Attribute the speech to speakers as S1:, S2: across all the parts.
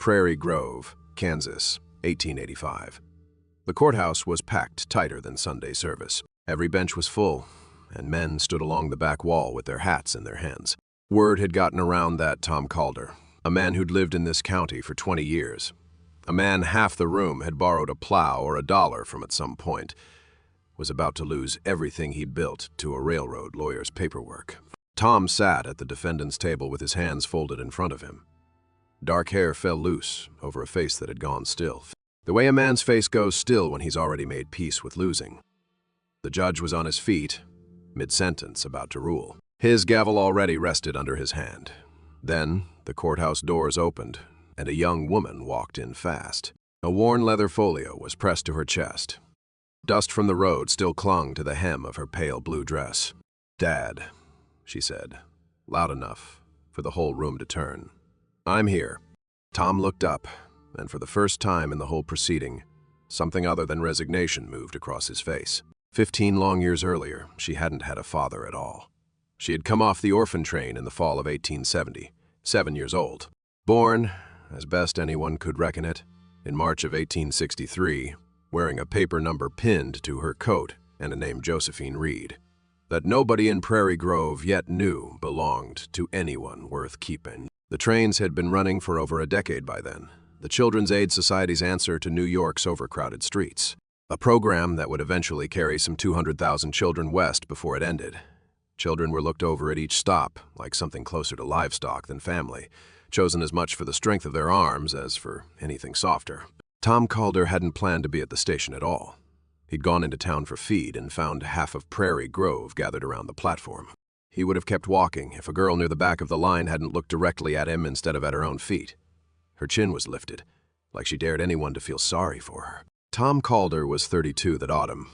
S1: Prairie Grove, Kansas, 1885. The courthouse was packed tighter than Sunday service. Every bench was full, and men stood along the back wall with their hats in their hands. Word had gotten around that Tom Calder, a man who'd lived in this county for 20 years, a man half the room had borrowed a plow or $1 from at some point, was about to lose everything he'd built to a railroad lawyer's paperwork. Tom sat at the defendant's table with his hands folded in front of him. Dark hair fell loose over a face that had gone still, the way a man's face goes still when he's already made peace with losing. The judge was on his feet, mid-sentence, about to rule. His gavel already rested under his hand. Then the courthouse doors opened, and a young woman walked in fast. A worn leather folio was pressed to her chest. Dust from the road still clung to the hem of her pale blue dress. "Dad," she said, loud enough for the whole room to turn. "I'm here." Tom looked up, and for the first time in the whole proceeding, something other than resignation moved across his face. 15 long years earlier, she hadn't had a father at all. She had come off the Orphan train in the fall of 1870, 7 years old. Born, as best anyone could reckon it, in March of 1863, wearing a paper number pinned to her coat and a name Josephine Reed, that nobody in Prairie Grove yet knew belonged to anyone worth keeping. The trains had been running for over a decade by then, the Children's Aid Society's answer to New York's overcrowded streets, a program that would eventually carry some 200,000 children west before it ended. Children were looked over at each stop like something closer to livestock than family, chosen as much for the strength of their arms as for anything softer. Tom Calder hadn't planned to be at the station at all. He'd gone into town for feed and found half of Prairie Grove gathered around the platform. He would have kept walking if a girl near the back of the line hadn't looked directly at him instead of at her own feet. Her chin was lifted, like she dared anyone to feel sorry for her. Tom Calder was 32 that autumn,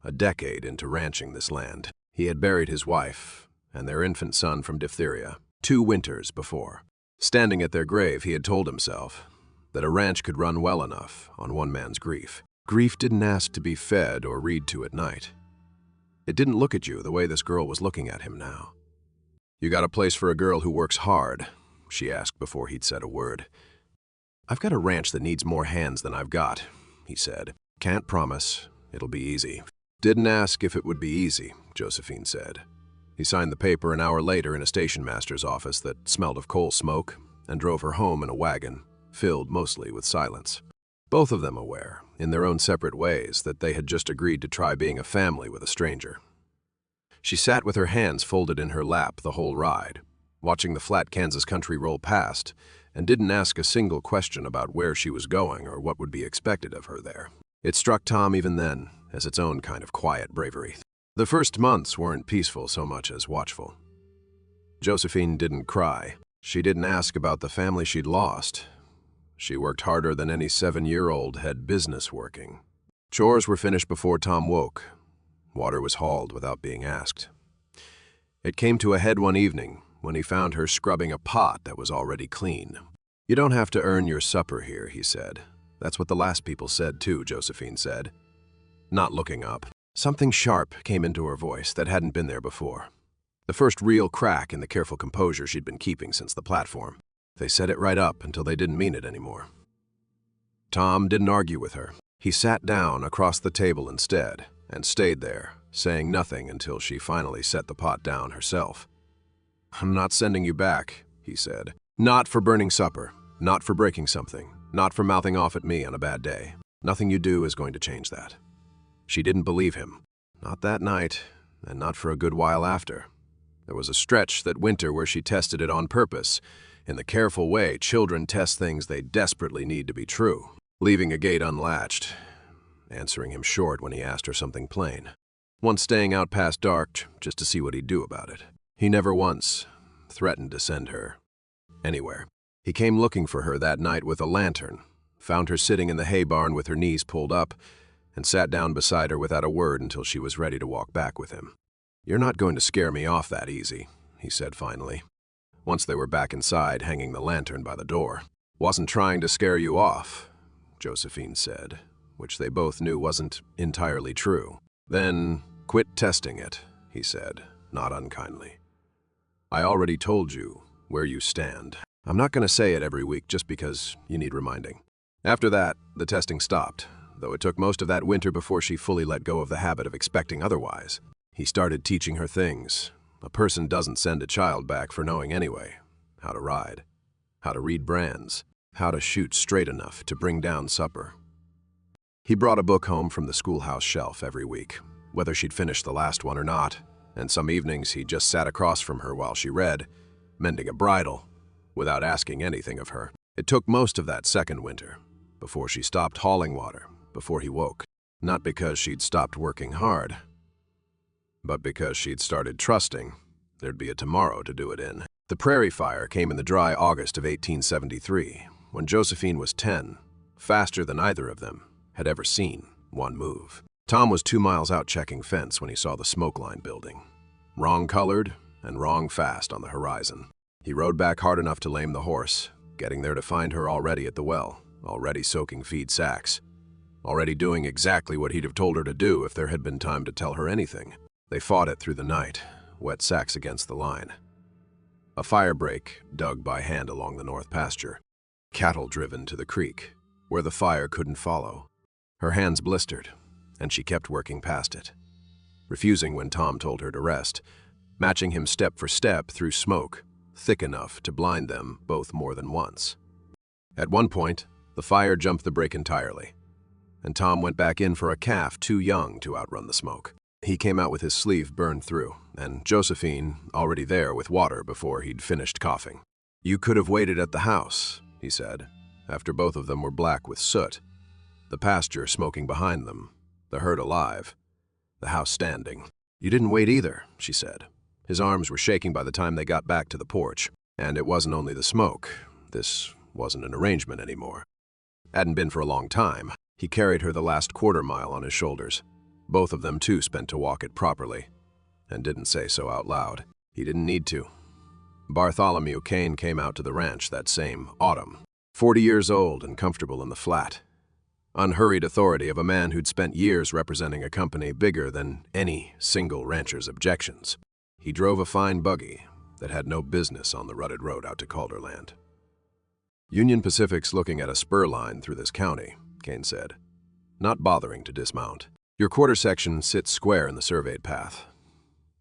S1: a decade into ranching this land. He had buried his wife and their infant son from diphtheria 2 winters before. Standing at their grave, he had told himself that a ranch could run well enough on one man's grief. Grief didn't ask to be fed or read to at night. It didn't look at you the way this girl was looking at him now. "You got a place for a girl who works hard?" she asked before he'd said a word. "I've got a ranch that needs more hands than I've got," he said. "Can't promise it'll be easy." "Didn't ask if it would be easy," Josephine said. He signed the paper an hour later in a station master's office that smelled of coal smoke and drove her home in a wagon, filled mostly with silence. Both of them aware, in their own separate ways, that they had just agreed to try being a family with a stranger. She sat with her hands folded in her lap the whole ride, watching the flat Kansas country roll past, and didn't ask a single question about where she was going or what would be expected of her there. It struck Tom even then as its own kind of quiet bravery. The first months weren't peaceful so much as watchful. Josephine didn't cry. She didn't ask about the family she'd lost. She worked harder than any 7-year-old had business working. Chores were finished before Tom woke. Water was hauled without being asked. It came to a head one evening when he found her scrubbing a pot that was already clean. "You don't have to earn your supper here," he said. "That's what the last people said too," Josephine said, not looking up. Something sharp came into her voice that hadn't been there before. The first real crack in the careful composure she'd been keeping since the platform. They said it right up until they didn't mean it anymore. Tom didn't argue with her. He sat down across the table instead and stayed there, saying nothing until she finally set the pot down herself. "I'm not sending you back," he said. "Not for burning supper, not for breaking something, not for mouthing off at me on a bad day. Nothing you do is going to change that." She didn't believe him. Not that night, and not for a good while after. There was a stretch that winter where she tested it on purpose, in the careful way children test things they desperately need to be true, leaving a gate unlatched, answering him short when he asked her something plain, once staying out past dark just to see what he'd do about it. He never once threatened to send her anywhere. He came looking for her that night with a lantern, found her sitting in the hay barn with her knees pulled up, and sat down beside her without a word until she was ready to walk back with him. "You're not going to scare me off that easy," he said finally, once they were back inside, hanging the lantern by the door. "Wasn't trying to scare you off," Josephine said, which they both knew wasn't entirely true. "Then quit testing it," he said, not unkindly. "I already told you where you stand." I'm not going to say it every week just because you need reminding. After that, the testing stopped, though it took most of that winter before she fully let go of the habit of expecting otherwise. He started teaching her things a person doesn't send a child back for knowing anyway. How to ride, how to read brands, how to shoot straight enough to bring down supper. He brought a book home from the schoolhouse shelf every week, whether she'd finished the last one or not, and some evenings he just sat across from her while she read, mending a bridle, without asking anything of her. It took most of that second winter, before she stopped hauling water, before he woke. Not because she'd stopped working hard, but because she'd started trusting there'd be a tomorrow to do it in. The prairie fire came in the dry August of 1873, when Josephine was 10, faster than either of them had ever seen one move. Tom was 2 miles out checking fence when he saw the smoke line building. Wrong colored and wrong fast on the horizon. He rode back hard enough to lame the horse, getting there to find her already at the well, already soaking feed sacks, already doing exactly what he'd have told her to do if there had been time to tell her anything. They fought it through the night, wet sacks against the line. A fire break dug by hand along the north pasture. Cattle driven to the creek, where the fire couldn't follow. Her hands blistered, and she kept working past it, refusing when Tom told her to rest, matching him step for step through smoke, thick enough to blind them both more than once. At one point, the fire jumped the break entirely, and Tom went back in for a calf too young to outrun the smoke. He came out with his sleeve burned through, and Josephine already there with water before he'd finished coughing. "You could have waited at the house," he said, after both of them were black with soot, the pasture smoking behind them, the herd alive, the house standing. "You didn't wait either," she said. His arms were shaking by the time they got back to the porch, and it wasn't only the smoke. This wasn't an arrangement anymore. Hadn't been for a long time. He carried her the last quarter-mile on his shoulders. Both of them, too, spent to walk it properly, and didn't say so out loud. He didn't need to. Bartholomew Kane came out to the ranch that same autumn, 40 years old and comfortable in the flat. Unhurried authority of a man who'd spent years representing a company bigger than any single rancher's objections. He drove a fine buggy that had no business on the rutted road out to Calderland. "Union Pacific's looking at a spur line through this county," Kane said, not bothering to dismount. "Your quarter section sits square in the surveyed path.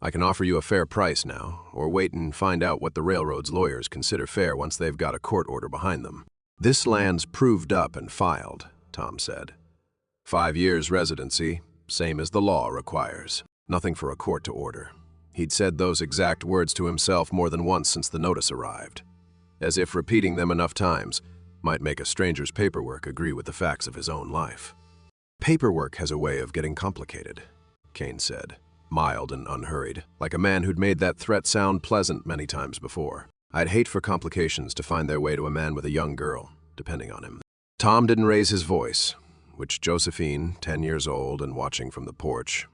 S1: I can offer you a fair price now, or wait and find out what the railroad's lawyers consider fair once they've got a court order behind them." "This land's proved up and filed," Tom said. 5 years residency, same as the law requires. Nothing for a court to order. He'd said those exact words to himself more than once since the notice arrived, as if repeating them enough times might make a stranger's paperwork agree with the facts of his own life. "Paperwork has a way of getting complicated," Kane said, mild and unhurried, like a man who'd made that threat sound pleasant many times before. "I'd hate for complications to find their way to a man with a young girl, depending on him." Tom didn't raise his voice, which Josephine, 10 years old and watching from the porch,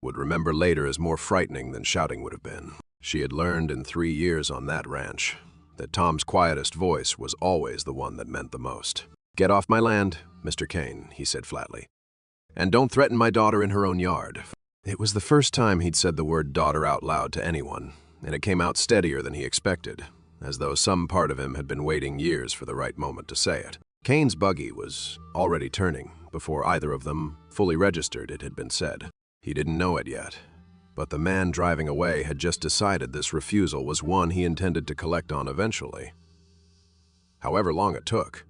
S1: would remember later as more frightening than shouting would have been. She had learned in 3 years on that ranch that Tom's quietest voice was always the one that meant the most. "Get off my land, Mr. Kane," he said flatly. "And don't threaten my daughter in her own yard." It was the first time he'd said the word daughter out loud to anyone, and it came out steadier than he expected, as though some part of him had been waiting years for the right moment to say it. Kane's buggy was already turning before either of them fully registered it had been said. He didn't know it yet, but the man driving away had just decided this refusal was one he intended to collect on eventually. However long it took.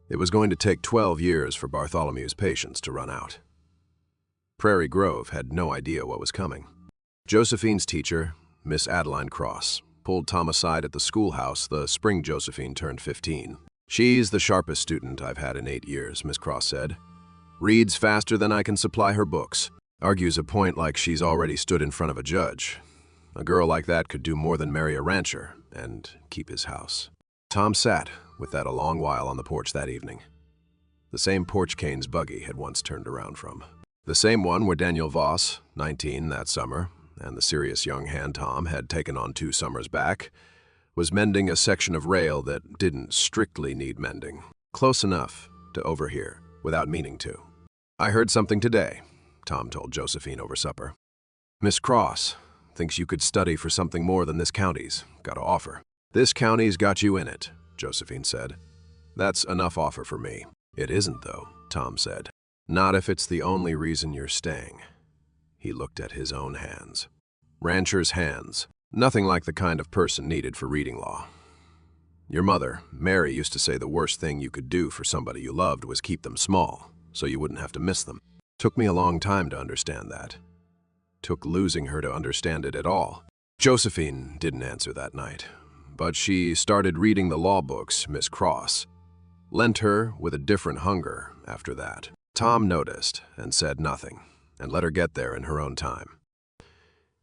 S1: It was going to take 12 years for Bartholomew's patience to run out. Prairie Grove had no idea what was coming. Josephine's teacher, Miss Adeline Cross, pulled Tom aside at the schoolhouse the spring Josephine turned 15. "She's the sharpest student I've had in 8 years, Miss Cross said. Reads faster than I can supply her books. Argues a point like she's already stood in front of a judge. A girl like that could do more than marry a rancher and keep his house." Tom sat with that a long while on the porch that evening. The same porch Kane's buggy had once turned around from. The same one where Daniel Voss, 19 that summer, and the serious young hand Tom had taken on 2 summers back, was mending a section of rail that didn't strictly need mending. Close enough to overhear, without meaning to. "I heard something today," Tom told Josephine over supper. "Miss Cross thinks you could study for something more than this county's got to offer." "This county's got you in it," Josephine said. "That's enough offer for me." "It isn't, though," Tom said. "Not if it's the only reason you're staying." He looked at his own hands. Rancher's hands. Nothing like the kind of person needed for reading law. Your mother, Mary, used to say the worst thing you could do for somebody you loved was keep them small, so you wouldn't have to miss them. Took me a long time to understand that. Took losing her to understand it at all. Josephine didn't answer that night, but she started reading the law books Miss Cross lent her with a different hunger after that. Tom noticed and said nothing, and let her get there in her own time.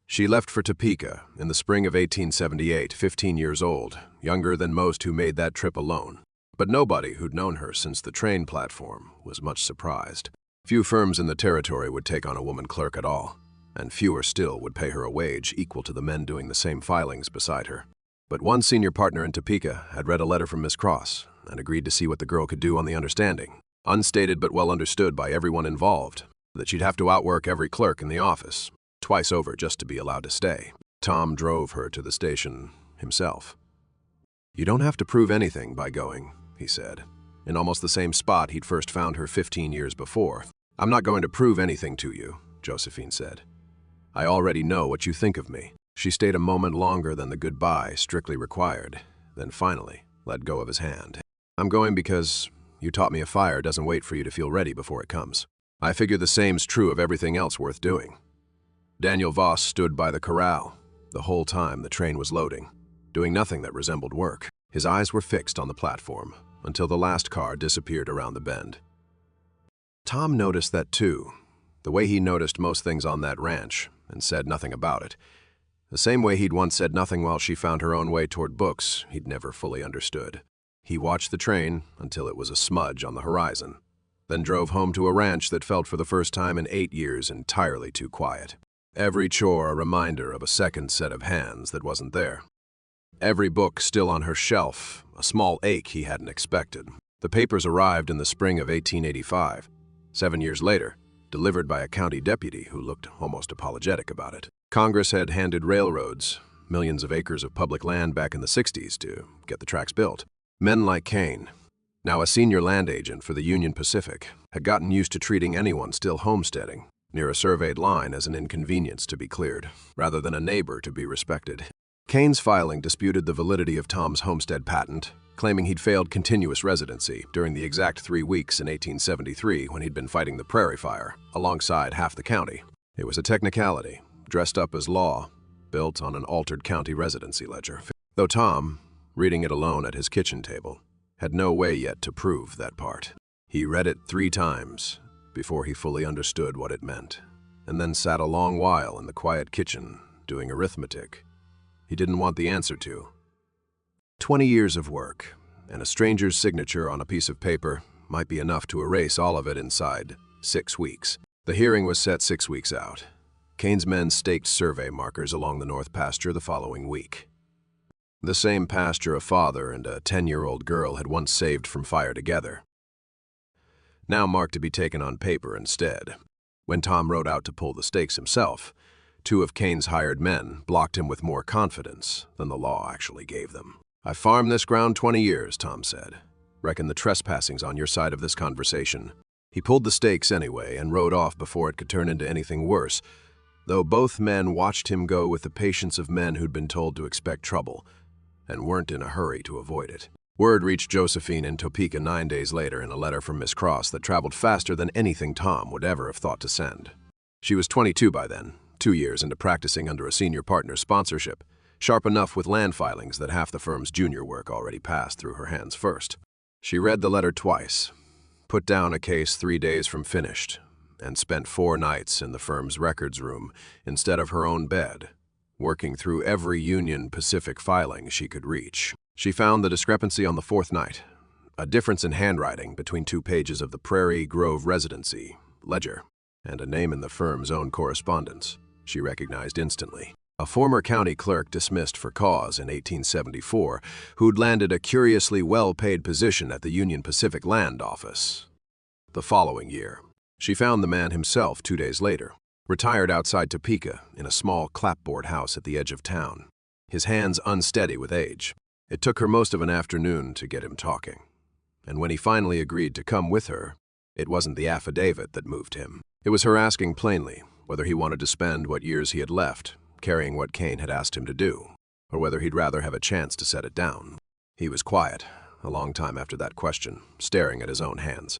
S1: She left for Topeka in the spring of 1878, 15 years old, younger than most who made that trip alone. But nobody who'd known her since the train platform was much surprised. Few firms in the territory would take on a woman clerk at all, and fewer still would pay her a wage equal to the men doing the same filings beside her. But one senior partner in Topeka had read a letter from Miss Cross and agreed to see what the girl could do on the understanding, unstated but well understood by everyone involved, that she'd have to outwork every clerk in the office, twice over just to be allowed to stay. Tom drove her to the station himself. "You don't have to prove anything by going," he said, in almost the same spot he'd first found her 15 years before. "I'm not going to prove anything to you," Josephine said. "I already know what you think of me." She stayed a moment longer than the goodbye strictly required, then finally let go of his hand. "I'm going because you taught me a fire doesn't wait for you to feel ready before it comes. I figure the same's true of everything else worth doing." Daniel Voss stood by the corral the whole time the train was loading, doing nothing that resembled work. His eyes were fixed on the platform until the last car disappeared around the bend. Tom noticed that too, the way he noticed most things on that ranch and said nothing about it. The same way he'd once said nothing while she found her own way toward books he'd never fully understood. He watched the train until it was a smudge on the horizon, then drove home to a ranch that felt for the first time in 8 years entirely too quiet. Every chore a reminder of a second set of hands that wasn't there. Every book still on her shelf, a small ache he hadn't expected. The papers arrived in the spring of 1885, 7 years later, delivered by a county deputy who looked almost apologetic about it. Congress had handed railroads millions of acres of public land back in the 60s to get the tracks built. Men like Kane, now a senior land agent for the Union Pacific, had gotten used to treating anyone still homesteading near a surveyed line as an inconvenience to be cleared, rather than a neighbor to be respected. Kane's filing disputed the validity of Tom's homestead patent, claiming he'd failed continuous residency during the exact 3 weeks in 1873 when he'd been fighting the prairie fire, alongside half the county. It was a technicality, dressed up as law, built on an altered county residency ledger. Though Tom, reading it alone at his kitchen table, had no way yet to prove that part. He read it 3 times before he fully understood what it meant, and then sat a long while in the quiet kitchen doing arithmetic he didn't want the answer to. 20 years of work, and a stranger's signature on a piece of paper might be enough to erase all of it inside 6 weeks. The hearing was set 6 weeks out. Kane's men staked survey markers along the north pasture the following week. The same pasture a father and a 10-year-old girl had once saved from fire together, now marked to be taken on paper instead. When Tom rode out to pull the stakes himself, 2 of Kane's hired men blocked him with more confidence than the law actually gave them. "I farmed this ground 20 years, Tom said. Reckon the trespassing's on your side of this conversation." He pulled the stakes anyway and rode off before it could turn into anything worse, though both men watched him go with the patience of men who'd been told to expect trouble and weren't in a hurry to avoid it. Word reached Josephine in Topeka 9 days later in a letter from Miss Cross that traveled faster than anything Tom would ever have thought to send. She was 22 by then, 2 years into practicing under a senior partner's sponsorship, sharp enough with land filings that half the firm's junior work already passed through her hands first. She read the letter twice, put down a case 3 days from finished, and spent 4 nights in the firm's records room instead of her own bed, working through every Union Pacific filing she could reach. She found the discrepancy on the 4th night, a difference in handwriting between 2 pages of the Prairie Grove Residency ledger, and a name in the firm's own correspondence she recognized instantly. A former county clerk dismissed for cause in 1874 who'd landed a curiously well-paid position at the Union Pacific Land Office the following year. She found the man himself 2 days later, retired outside Topeka in a small clapboard house at the edge of town, his hands unsteady with age. It took her most of an afternoon to get him talking. And when he finally agreed to come with her, it wasn't the affidavit that moved him. It was her asking plainly whether he wanted to spend what years he had left carrying what Kane had asked him to do, or whether he'd rather have a chance to set it down. He was quiet, a long time after that question, staring at his own hands.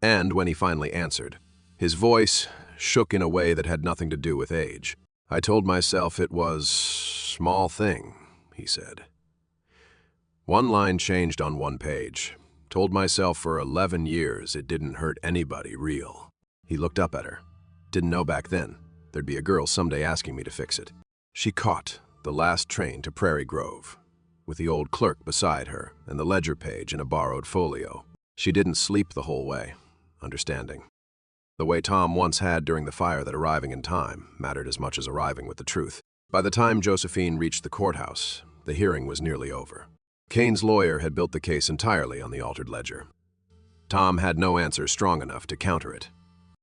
S1: And when he finally answered, his voice shook in a way that had nothing to do with age. "I told myself it was small thing," he said. One line changed on one page. Told myself for 11 years it didn't hurt anybody real. He looked up at her. Didn't know back then there'd be a girl someday asking me to fix it. She caught the last train to Prairie Grove, with the old clerk beside her and the ledger page in a borrowed folio. She didn't sleep the whole way, understanding. The way Tom once had during the fire that arriving in time mattered as much as arriving with the truth. By the time Josephine reached the courthouse, the hearing was nearly over. Kane's lawyer had built the case entirely on the altered ledger. Tom had no answer strong enough to counter it.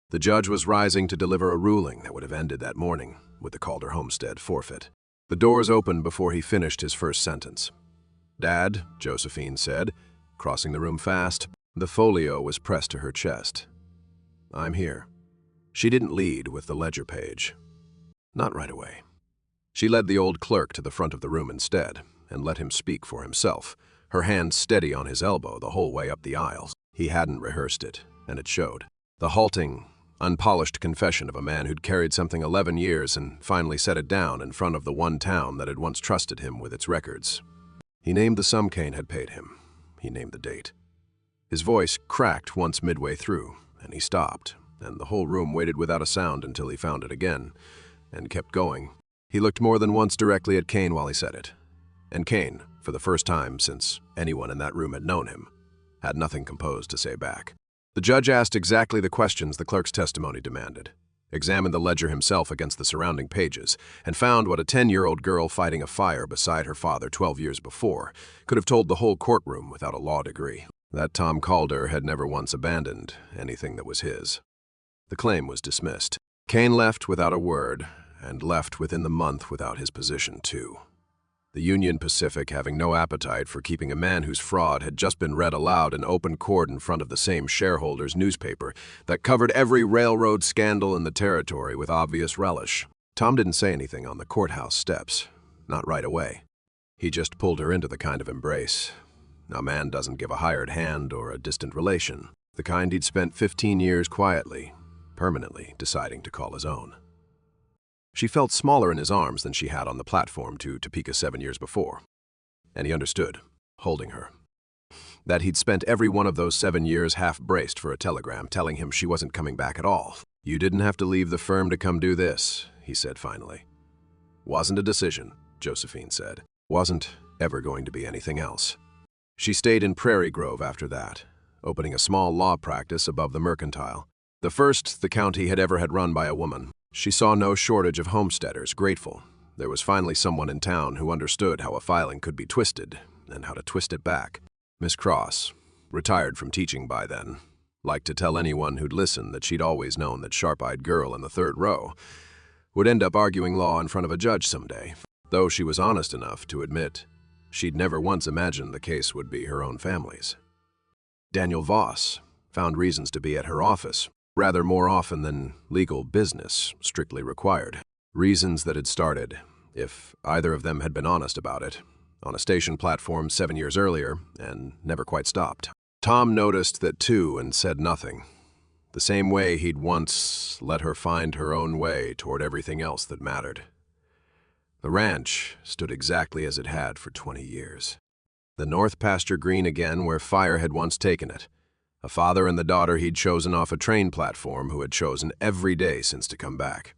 S1: The judge was rising to deliver a ruling that would have ended that morning with the Calder homestead forfeit. The doors opened before he finished his first sentence. "Dad," Josephine said, crossing the room fast. The folio was pressed to her chest. "I'm here." She didn't lead with the ledger page. Not right away. She led the old clerk to the front of the room instead, and let him speak for himself, her hand steady on his elbow the whole way up the aisle. He hadn't rehearsed it, and it showed. The halting, unpolished confession of a man who'd carried something 11 years and finally set it down in front of the one town that had once trusted him with its records. He named the sum Kane had paid him. He named the date. His voice cracked once midway through, and he stopped, and the whole room waited without a sound until he found it again, and kept going. He looked more than once directly at Kane while he said it. And Kane, for the first time since anyone in that room had known him, had nothing composed to say back. The judge asked exactly the questions the clerk's testimony demanded, examined the ledger himself against the surrounding pages, and found what a 10-year-old girl fighting a fire beside her father 12 years before could have told the whole courtroom without a law degree. That Tom Calder had never once abandoned anything that was his. The claim was dismissed. Kane left without a word, and left within the month without his position, too. The Union Pacific having no appetite for keeping a man whose fraud had just been read aloud in open court in front of the same shareholders' newspaper that covered every railroad scandal in the territory with obvious relish. Tom didn't say anything on the courthouse steps, not right away. He just pulled her into the kind of embrace a man doesn't give a hired hand or a distant relation, the kind he'd spent 15 years quietly, permanently deciding to call his own. She felt smaller in his arms than she had on the platform to Topeka 7 years before. And he understood, holding her, that he'd spent every one of those 7 years half-braced for a telegram telling him she wasn't coming back at all. "You didn't have to leave the firm to come do this," he said finally. "Wasn't a decision," Josephine said. "Wasn't ever going to be anything else." She stayed in Prairie Grove after that, opening a small law practice above the Mercantile, the first the county had ever had run by a woman. She saw no shortage of homesteaders grateful. There was finally someone in town who understood how a filing could be twisted and how to twist it back. Miss Cross, retired from teaching by then, liked to tell anyone who'd listen that she'd always known that sharp-eyed girl in the third row would end up arguing law in front of a judge someday, though she was honest enough to admit she'd never once imagined the case would be her own family's. Daniel Voss found reasons to be at her office, rather more often than legal business strictly required. Reasons that had started, if either of them had been honest about it, on a station platform 7 years earlier and never quite stopped. Tom noticed that too and said nothing, the same way he'd once let her find her own way toward everything else that mattered. The ranch stood exactly as it had for 20 years. The north pasture green again where fire had once taken it. A father and the daughter he'd chosen off a train platform who had chosen every day since to come back.